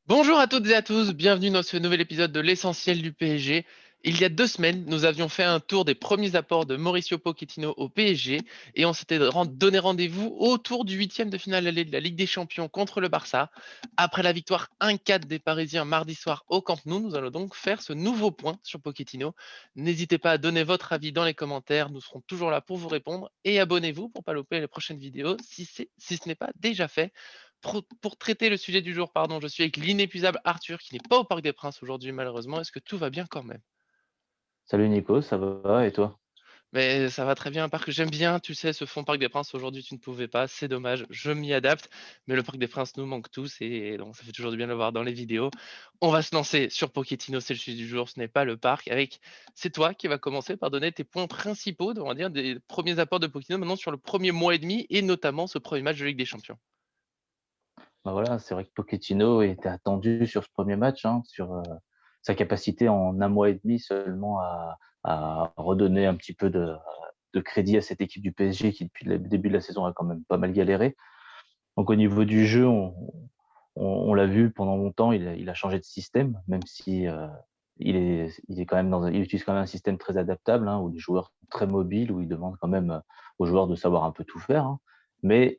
Bonjour à toutes et à tous, bienvenue dans ce nouvel épisode de l'essentiel du PSG. Il y a 2 semaines, nous avions fait un tour des premiers apports de Mauricio Pochettino au PSG et on s'était donné rendez-vous autour du huitième de finale aller de la Ligue des Champions contre le Barça. Après la victoire 1-4 des Parisiens mardi soir au Camp Nou, nous allons donc faire ce nouveau point sur Pochettino. N'hésitez pas à donner votre avis dans les commentaires, nous serons toujours là pour vous répondre et abonnez-vous pour ne pas louper les prochaines vidéos si ce n'est pas déjà fait. Pour traiter le sujet du jour, pardon, je suis avec l'inépuisable Arthur qui n'est pas au Parc des Princes aujourd'hui malheureusement. Est-ce que tout va bien quand même? Salut Nico, ça va et toi? Mais ça va très bien, un parc que j'aime bien, tu sais, ce fond Parc des Princes aujourd'hui tu ne pouvais pas, c'est dommage, je m'y adapte, mais le Parc des Princes nous manque tous et donc ça fait toujours du bien de le voir dans les vidéos. On va se lancer sur Pochettino, c'est le sujet du jour, ce n'est pas le parc, c'est toi qui va commencer par donner tes points principaux, on va dire, des premiers apports de Pochettino maintenant sur le premier mois et demi et notamment ce premier match de Ligue des Champions. Bah voilà, c'est vrai que Pochettino était attendu sur ce premier match, hein, sur sa capacité en un mois et demi seulement à redonner un petit peu de crédit à cette équipe du PSG qui depuis le début de la saison a quand même pas mal galéré. Donc au niveau du jeu, on l'a vu pendant longtemps, il a changé de système, même si il est quand même il utilise quand même un système très adaptable, hein, où les joueurs sont très mobiles, où il demande quand même aux joueurs de savoir un peu tout faire, hein. Mais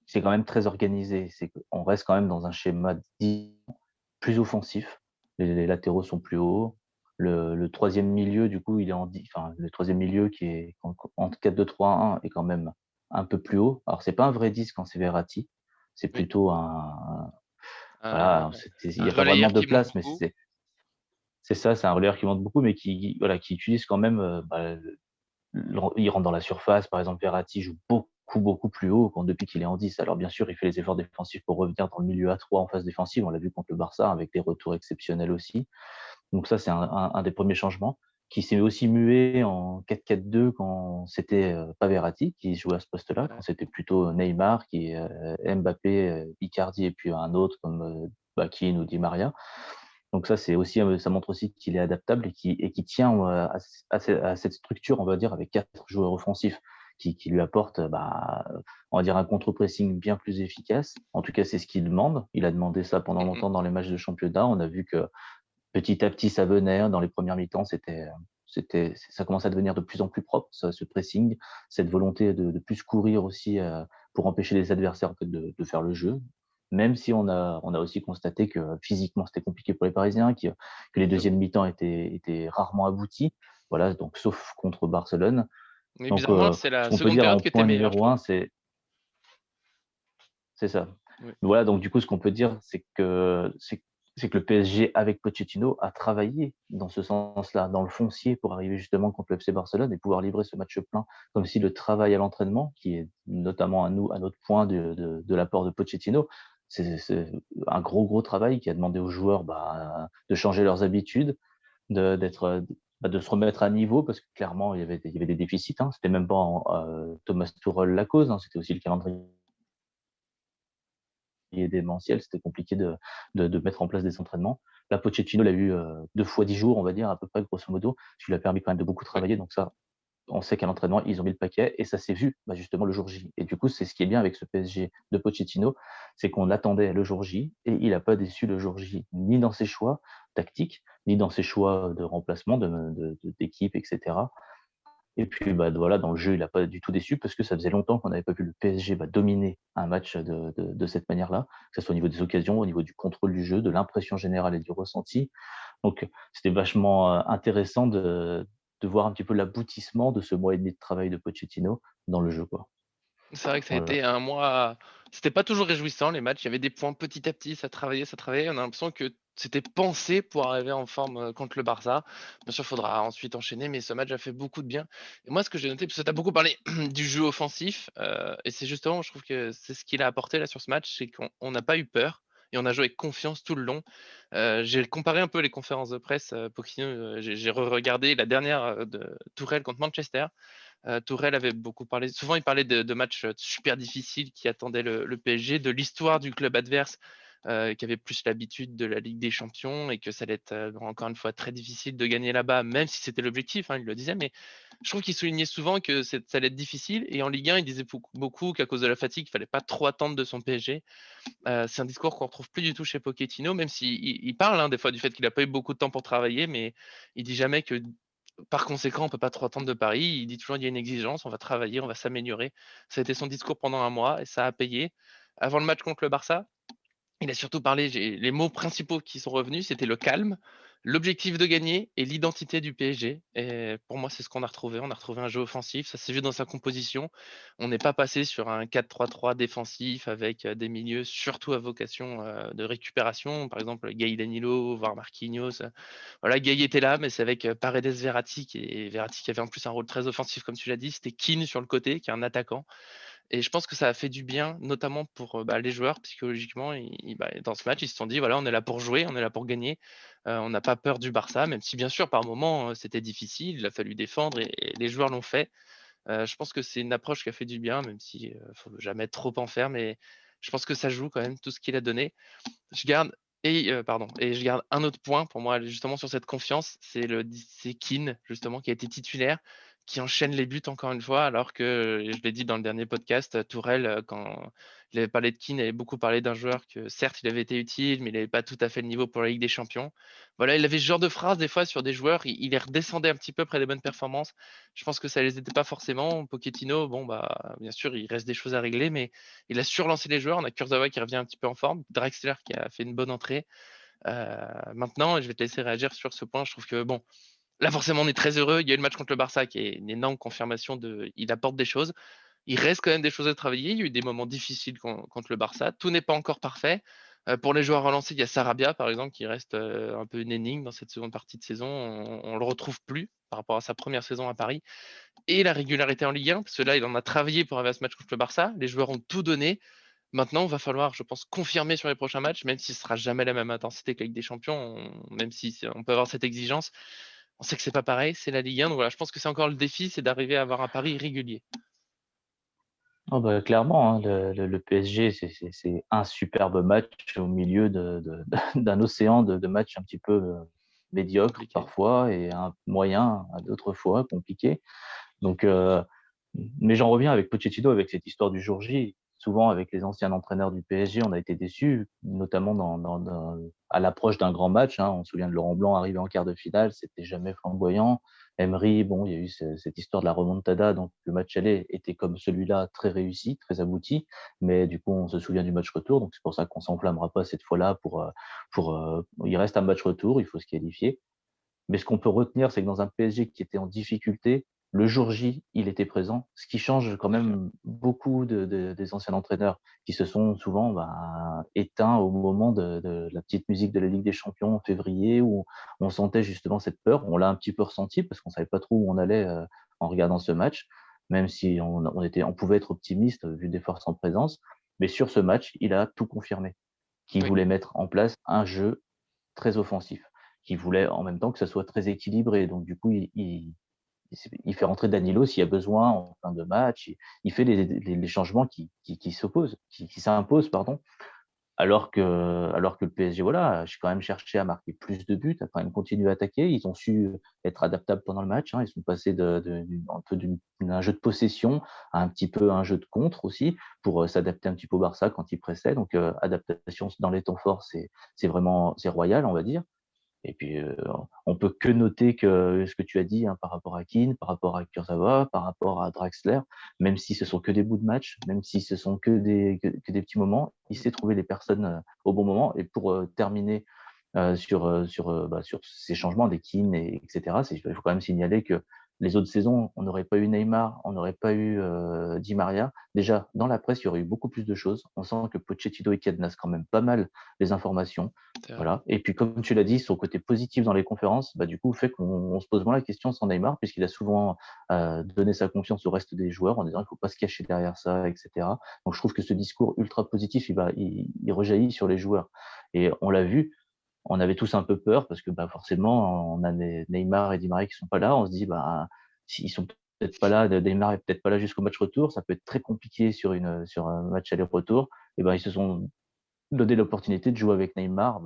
c'est quand même très organisé. C'est qu'on reste quand même dans un schéma dit plus offensif. Les latéraux sont plus hauts. Le 3e milieu, du coup, il est enfin, le troisième milieu qui est en 4-2-3-1 est quand même un peu plus haut. Alors, c'est pas un vrai 10 quand c'est Verratti. C'est Oui, plutôt un, voilà, il un y a pas vraiment relayeur de qui monte place, mais beaucoup. c'est ça, c'est un relayeur qui monte beaucoup, mais voilà, qui utilise quand même, il rentre dans la surface. Par exemple, Verratti joue beaucoup plus haut depuis qu'il est en 10. Alors bien sûr, il fait les efforts défensifs pour revenir dans le milieu à 3 en phase défensive. On l'a vu contre le Barça avec des retours exceptionnels aussi. Donc ça, c'est un des premiers changements qui s'est aussi mué en 4-4-2 quand c'était pas Verratti qui jouait à ce poste-là, quand Ouais. c'était plutôt Neymar, Mbappé, Icardi et puis un autre comme Bakin ou Di Maria. Donc ça, c'est aussi, ça montre aussi qu'il est adaptable et qui tient à cette structure, on va dire, avec 4 joueurs offensifs qui lui apportent, on va dire, un contre-pressing bien plus efficace. En tout cas, c'est ce qu'il demande. Il a demandé ça pendant Mm, mm. longtemps dans les matchs de championnat. On a vu que petit à petit, ça venait. Dans les premières mi-temps, ça commençait à devenir de plus en plus propre, ce pressing, cette volonté de plus courir aussi pour empêcher les adversaires en fait, de faire le jeu. Même si on a aussi constaté que physiquement, c'était compliqué pour les Parisiens, que les deuxièmes mi-temps étaient rarement aboutis. Voilà, donc sauf contre Barcelone. Mais Donc, bizarrement, c'est ce la qu'on peut seconde dire période en qui était point meilleure, je numéro trouve. un, c'est ça. Oui. Voilà, donc du coup, ce qu'on peut dire, c'est que le PSG avec Pochettino a travaillé dans ce sens-là, dans le foncier pour arriver justement contre le FC Barcelone et pouvoir livrer ce match plein. Comme si le travail à l'entraînement, qui est notamment à notre point de l'apport de Pochettino, c'est un gros travail qui a demandé aux joueurs de changer leurs habitudes, de se remettre à niveau parce que clairement il y avait des déficits, hein. C'était même pas Thomas Tuchel la cause, hein, c'était aussi le calendrier démentiel, c'était compliqué de mettre en place des entraînements. Là, Pochettino l'a eu 2 fois 10 jours, on va dire, à peu près, grosso modo, ce qui lui a permis quand même de beaucoup Oui. travailler. Donc ça, on sait qu'à l'entraînement, ils ont mis le paquet et ça s'est vu justement le jour J. Et du coup, c'est ce qui est bien avec ce PSG de Pochettino, c'est qu'on attendait le jour J et il n'a pas déçu le jour J, ni dans ses choix tactiques, ni dans ses choix de remplacement d'équipe, etc. Et puis, voilà, dans le jeu, il a pas du tout déçu parce que ça faisait longtemps qu'on n'avait pas vu le PSG, dominer un match de cette manière-là, que ce soit au niveau des occasions, au niveau du contrôle du jeu, de l'impression générale et du ressenti. Donc, c'était vachement, intéressant de voir un petit peu l'aboutissement de ce mois et demi de travail de Pochettino dans le jeu, quoi. C'est vrai que ça a Voilà. été un mois. C'était pas toujours réjouissant, les matchs. Il y avait des points petit à petit, ça travaillait, ça travaillait. On a l'impression que c'était pensé pour arriver en forme contre le Barça. Bien sûr, il faudra ensuite enchaîner, mais ce match a fait beaucoup de bien. Et moi, ce que j'ai noté, parce que tu as beaucoup parlé du jeu offensif, et c'est justement, je trouve que c'est ce qu'il a apporté là sur ce match, c'est qu'on n'a pas eu peur. Et on a joué avec confiance tout le long. J'ai comparé un peu les conférences de presse. Pochettino, j'ai re-regardé la dernière de Tourelle contre Manchester. Tourelle avait beaucoup parlé, souvent il parlait de matchs super difficiles qui attendaient le PSG, de l'histoire du club adverse, qui avait plus l'habitude de la Ligue des Champions et que ça allait être, encore une fois très difficile de gagner là-bas, même si c'était l'objectif, hein, il le disait. Mais je trouve qu'il soulignait souvent que ça allait être difficile et en Ligue 1, il disait beaucoup qu'à cause de la fatigue, il fallait pas trop attendre de son PSG. C'est un discours qu'on retrouve plus du tout chez Pochettino, même s'il il parle, hein, des fois du fait qu'il a pas eu beaucoup de temps pour travailler, mais il dit jamais que par conséquent, on peut pas trop attendre de Paris. Il dit toujours: «Il y a une exigence, on va travailler, on va s'améliorer». Ça a été son discours pendant un mois et ça a payé. Avant le match contre le Barça, il a surtout parlé, les mots principaux qui sont revenus, c'était le calme, l'objectif de gagner et l'identité du PSG et pour moi, c'est ce qu'on a retrouvé. On a retrouvé un jeu offensif, ça s'est vu dans sa composition. On n'est pas passé sur un 4-3-3 défensif avec, des milieux surtout à vocation, de récupération. Par exemple, Gay Danilo, voire Marquinhos, voilà, Gay était là, mais c'est avec, Paredes, Verratti qui avait en plus un rôle très offensif comme tu l'as dit. C'était Kean sur le côté, qui est un attaquant et je pense que ça a fait du bien, notamment pour, les joueurs psychologiquement. Dans ce match, ils se sont dit: «Voilà, on est là pour jouer, on est là pour gagner». On n'a pas peur du Barça, même si bien sûr par moments, c'était difficile, il a fallu défendre et les joueurs l'ont fait. Je pense que c'est une approche qui a fait du bien, même si, faut jamais trop en faire, mais je pense que ça joue quand même tout ce qu'il a donné. Je garde et je garde un autre point pour moi, justement sur cette confiance, c'est Kean justement qui a été titulaire, qui enchaîne les buts encore une fois alors que, je l'ai dit dans le dernier podcast, Tourelle, quand il avait parlé de Kean, il avait beaucoup parlé d'un joueur que certes il avait été utile, mais il avait pas tout à fait le niveau pour la Ligue des Champions. Voilà, il avait ce genre de phrase des fois sur des joueurs, il les redescendait un petit peu après des bonnes performances. Je pense que ça les aidait pas forcément. Pochettino, bon, bah, bien sûr, il reste des choses à régler, mais il a surlancé les joueurs. On a Kurzawa qui revient un petit peu en forme, Draxler qui a fait une bonne entrée. Maintenant, je vais te laisser réagir sur ce point. Je trouve que bon, là forcément on est très heureux. Il y a eu le match contre le Barça qui est une énorme confirmation de, il apporte des choses. Il reste quand même des choses à travailler. Il y a eu des moments difficiles contre le Barça. Tout n'est pas encore parfait. Pour les joueurs relancés, il y a Sarabia par exemple qui reste un peu une énigme dans cette seconde partie de saison. On le retrouve plus par rapport à sa première saison à Paris et la régularité en Ligue 1 parce que là il en a travaillé pour arriver à ce match contre le Barça. Les joueurs ont tout donné. Maintenant, il va falloir, je pense, confirmer sur les prochains matchs, même si ce sera jamais la même intensité que la Ligue des Champions, même si on peut avoir cette exigence. On sait que c'est pas pareil, c'est la Ligue 1, donc voilà, je pense que c'est encore le défi, c'est d'arriver à avoir un pari régulier. Ah bah, clairement, hein, le PSG, c'est un superbe match au milieu d'un océan de matchs un petit peu, médiocres Compliqué. parfois et un moyen à d'autres fois, compliqués. Donc mais j'en reviens avec Pochettino, avec cette histoire du jour J. Souvent avec les anciens entraîneurs du PSG, on a été déçus, notamment à l'approche d'un grand match, hein. On se souvient de Laurent Blanc arrivé en quart de finale, c'était jamais flamboyant. Emery, bon, il y a eu cette histoire de la remontada, donc le match aller était comme celui-là très réussi, très abouti, mais du coup, on se souvient du match retour, donc c'est pour ça qu'on s'enflammera pas cette fois-là il reste un match retour, il faut se qualifier. Mais ce qu'on peut retenir, c'est que dans un PSG qui était en difficulté, le jour J, il était présent, ce qui change quand Tout à fait. même beaucoup des anciens entraîneurs qui se sont souvent éteints au moment de la petite musique de la Ligue des Champions en février où on sentait justement cette peur. On l'a un petit peu ressenti parce qu'on savait pas trop où on allait en regardant ce match, même si on pouvait être optimiste vu des forces en présence. Mais sur ce match, il a tout confirmé, qu'il Oui, voulait mettre en place un jeu très offensif, qui voulait en même temps que ça soit très équilibré. Donc du coup, il fait rentrer Danilo s'il y a besoin en fin de match. Il fait les changements qui s'opposent, qui s'imposent, pardon. Alors que le PSG, voilà, j'ai quand même cherché à marquer plus de buts, a quand même continué à attaquer. Ils ont su être adaptables pendant le match, hein. Ils sont passés un peu d'un jeu de possession à un petit peu un jeu de contre aussi pour s'adapter un petit peu au Barça quand il pressait. Donc adaptation dans les temps forts, c'est vraiment c'est royal, on va dire. Et puis, on peut que noter que ce que tu as dit, hein, par rapport à Kean, par rapport à Kurzawa, par rapport à Draxler, même si ce sont que des bouts de match, même si ce sont que des petits moments, il sait trouver les personnes, au bon moment. Et pour, terminer, sur ces changements des Kean et etc. Il faut quand même signaler que les autres saisons, on n'aurait pas eu Neymar, on n'aurait pas eu, Di Maria. Déjà, dans la presse, il y aurait eu beaucoup plus de choses. On sent que Pochettino, il cadenasse quand même pas mal les informations. c'est vrai. Voilà. Et puis, comme tu l'as dit, son côté positif dans les conférences, bah, du coup, fait qu'on se pose moins la question sans Neymar, puisqu'il a souvent donné sa confiance au reste des joueurs en disant qu'il ne faut pas se cacher derrière ça, etc. Donc, je trouve que ce discours ultra positif, il rejaillit sur les joueurs. Et on l'a vu, on avait tous un peu peur parce que bah, forcément, on a Neymar et Di Maria qui sont pas là. On se dit, bah, s'ils sont peut-être pas là, Neymar est peut-être pas là jusqu'au match retour, ça peut être très compliqué sur un match aller-retour. Et ben, ils se sont donner l'opportunité de jouer avec Neymar,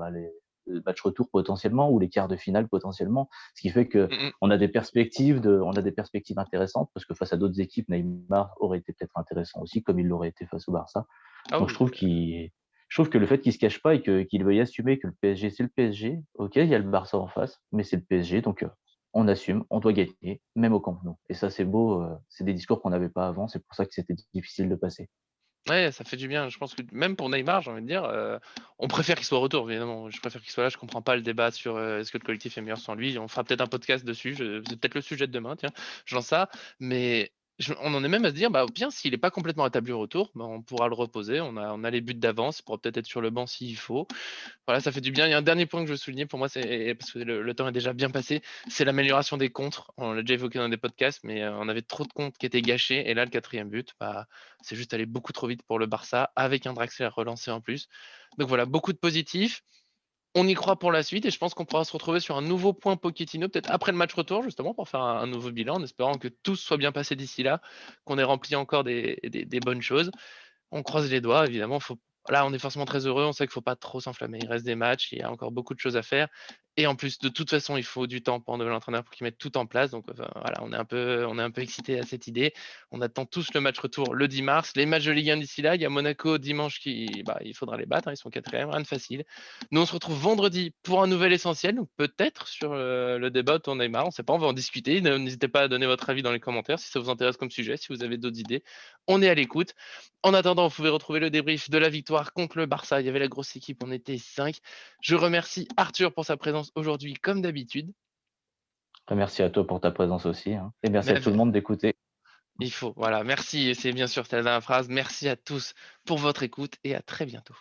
le match retour potentiellement ou les quarts de finale potentiellement. Ce qui fait que Mmh mh. on a des perspectives intéressantes parce que face à d'autres équipes, Neymar aurait été peut-être intéressant aussi, comme il l'aurait été face au Barça. Ah Donc oui, je trouve que le fait qu'il se cache pas et qu'il veuille assumer que le PSG, c'est le PSG. OK, il y a le Barça en face, mais c'est le PSG, donc on assume, on doit gagner, même au Camp Nou. Et ça, c'est beau, c'est des discours qu'on n'avait pas avant, c'est pour ça que c'était difficile de passer. ouais, ça fait du bien. Je pense que même pour Neymar, j'ai envie de dire, on préfère qu'il soit au retour, évidemment. Je préfère qu'il soit là. Je comprends pas le débat sur, est-ce que le collectif est meilleur sans lui? On fera peut-être un podcast dessus. C'est peut-être le sujet de demain, tiens, j'en sais ça. Mais on en est même à se dire, bah, bien s'il est pas complètement rétabli au retour, bah, on pourra le reposer. On a les buts d'avance, il pourra peut-être être sur le banc s'il faut. Voilà, ça fait du bien. Il y a un dernier point que je veux souligner pour moi, c'est parce que le temps est déjà bien passé, c'est l'amélioration des contres. On l'a déjà évoqué dans des podcasts, mais on avait trop de contres qui étaient gâchés. Et là, le quatrième but, bah, c'est juste allé beaucoup trop vite pour le Barça, avec un Draxler relancé en plus. Donc voilà, beaucoup de positifs. On y croit pour la suite et je pense qu'on pourra se retrouver sur un nouveau point Pochettino, peut-être après le match retour, justement, pour faire un nouveau bilan, en espérant que tout soit bien passé d'ici là, qu'on ait rempli encore des bonnes choses. On croise les doigts, évidemment, faut là, on est forcément très heureux, on sait qu'il faut pas trop s'enflammer. Il reste des matchs, il y a encore beaucoup de choses à faire et en plus, de toute façon, il faut du temps pour un nouvel entraîneur pour qu'il mette tout en place donc enfin, voilà, on est un peu excités à cette idée. On attend tous le match retour le 10 mars. Les matchs de Ligue 1 d'ici là, il y a Monaco dimanche qui bah, il faudra les battre, hein, ils sont quatrièmes, rien de facile. Nous, on se retrouve vendredi pour un nouvel essentiel, donc peut-être sur, le débat autour de Neymar, on sait pas, on va en discuter. N'hésitez pas à donner votre avis dans les commentaires si ça vous intéresse comme sujet, si vous avez d'autres idées. On est à l'écoute. En attendant, vous pouvez retrouver le débrief de la victoire contre le Barça. Il y avait la grosse équipe, on était 5. Je remercie Arthur pour sa présence aujourd'hui, comme d'habitude. Merci à toi pour ta présence aussi, hein, et merci Mais à tout le monde d'écouter. il faut, voilà, merci, et c'est bien sûr, c'est la dernière phrase. Merci à tous pour votre écoute et à très bientôt.